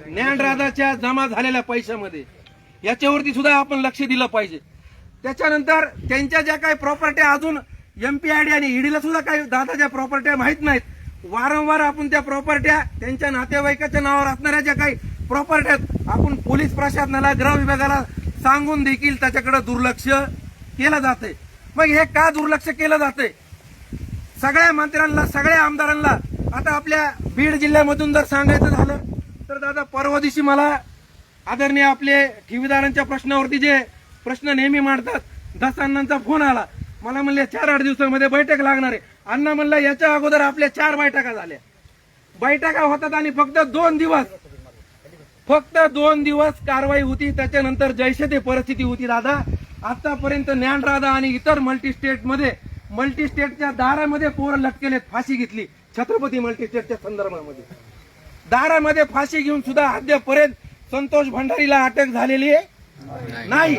ज्ञानराजाच्या जमा झालेल्या पैशामध्ये याच्यावरती सुद्धा आपण लक्ष दिलं पाहिजे। त्याच्यानंतर त्यांच्या ज्या काही प्रॉपर्ट्या अजून एमपीआयडी आणि ईडीला सुद्धा काही दादाच्या प्रॉपर्ट्या माहित नाहीत, वारंवार आपण त्या प्रॉपर्ट्या त्यांच्या नातेवाईकाच्या नावावर असणाऱ्या ज्या काही प्रॉपर्ट्या आपण पोलीस प्रशासनाला गृह विभागाला सांगून देखील त्याच्याकडे दुर्लक्ष केलं जाते। मग हे का दुर्लक्ष केलं जाते? सगळ्या मंत्र्यांना सगळ्या आमदारांना आता आपल्या बीड जिल्ह्यामधून जर सांगायचं झालं तर दादा परवा दिवशी मला आदरणीय आपले ठेवीदारांच्या प्रश्नावरती जे प्रश्न नेहमी मांडतात दस अण्णांचा फोन आला, मला म्हणले 4-8 दिवसांमध्ये बैठक लागणार आहे। अण्णा म्हणलं याच्या अगोदर आपल्या 4 बैठका झाल्या, बैठका होतात आणि फक्त 2 दिवस कारवाई होती, त्याच्यानंतर जैसे ते परिस्थिती होती। दादा आतापर्यंत ज्ञानराजा आणि इतर मल्टीस्टेटच्या दारामध्ये पोरं लटकेलेत, फाशी घेतली छत्रपती मल्टीस्टेटच्या संदर्भामध्ये, दारामध्ये फाशी घेऊन सुद्धा अद्यापर्यंत संतोष भंडारीला अटक झालेली नाही।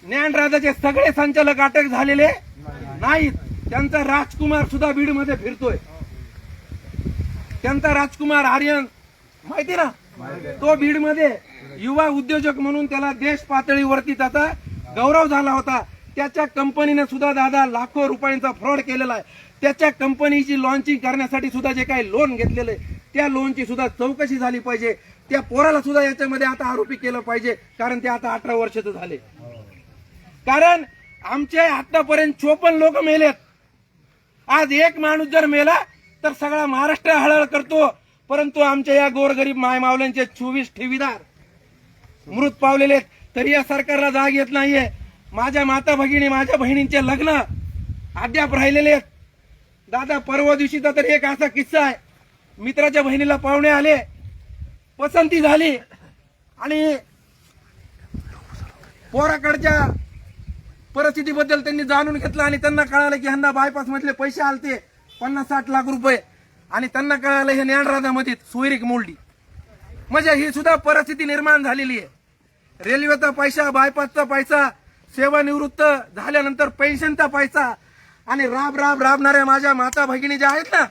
ज्ञानराजाचे सगळे संचालक अटक झालेले नाहीत। त्यांचा राजकुमार सुद्धा बीड मध्ये फिरतोय, त्यांचा राजकुमार आर्यन माहिती ना, तो बीड मध्ये युवा उद्योजक म्हणून त्याला देश पातळीवरती त्याचा गौरव झाला होता। त्याच्या कंपनीने सुद्धा दादा लाखो रुपयांचा फ्रॉड केलेला आहे। त्याच्या कंपनीची लॉन्चिंग करण्यासाठी सुद्धा जे काही लोन घेतलेले त्या लोनची सुद्धा चौकशी झाली पाहिजे। त्या पोराला सुद्धा याच्यामध्ये आता आरोपी केलं पाहिजे, कारण ते आता 18 वर्षाचे झाले। कारण आमचे आतापर्यंत 54 लोक मेलेत, आज एक माणूस जर मेला तर सगळा महाराष्ट्र हळहळ करतो, परंतु आमच्या या गोरगरीब मायमावल्यांचे 24 ठेवीदार मृत पावलेले तरी या सरकारला जाग येत नाहीये। माझ्या माता भगिनी माझ्या बहिणींचे लग्न अद्याप राहिलेले आहेत। दादा परवा दिवशीचा तर एक असा किस्सा आहे, मित्राच्या बहिणीला पाहुणे आले, पसंती झाली आणि पोराकडच्या परिस्थितीबद्दल त्यांनी जाणून घेतलं आणि त्यांना कळालं की ह्यांना बायपास मधले पैसे आलते 50-60 लाख रुपये, आणि त्यांना कळालं हे ज्ञानराजामध्ये सोयरीक मोडली। म्हणजे ही सुद्धा परिस्थिती निर्माण झालेली आहे। रेल्वेचा पैसा, बायपासचा पैसा, सेवानिवृत्त झाल्यानंतर पेन्शनचा पैसा, आणि राबणाऱ्या माझ्या माता भगिनी ज्या आहेत ना,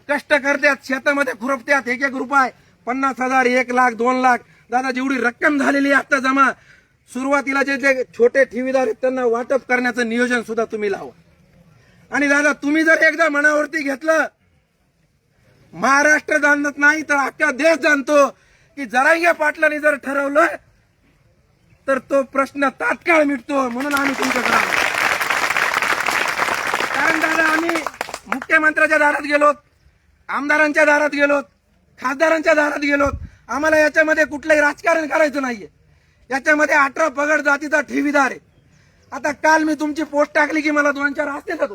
कष्ट करतात, शेतामध्ये खुरपतात, एक रुपये 50,000, 1 लाख, 2 लाख, दादा जेवढी रक्कम झालेली आहे आता जमा, सुरुवातीला जे छोटे ठेवीदार आहेत त्यांना वाटप करण्याचं नियोजन सुद्धा तुम्ही लावा। आणि दादा तुम्ही जर एकदा मनावरती घेतलं, महाराष्ट्र जाणत नाही तर अख्खा देश जाणतो की जरांगे पाटलांनी जर ठरवलं तर तो प्रश्न तात्काळ मिटतो। म्हणून आम्ही तुमच्याकडे आलो, कारण दादा आम्ही मुख्यमंत्र्याच्या दारात गेलोत, आमदारांच्या दारात गेलोत, खासदारांच्या दारात गेलोत, आम्हाला याच्यामध्ये कुठलंही राजकारण करायचं नाहीये। याच्यामध्ये 18 पगड जातीचा ठेवीदार आहे। आता काल मी तुमची पोस्ट टाकली की मला 2-4 असते ना,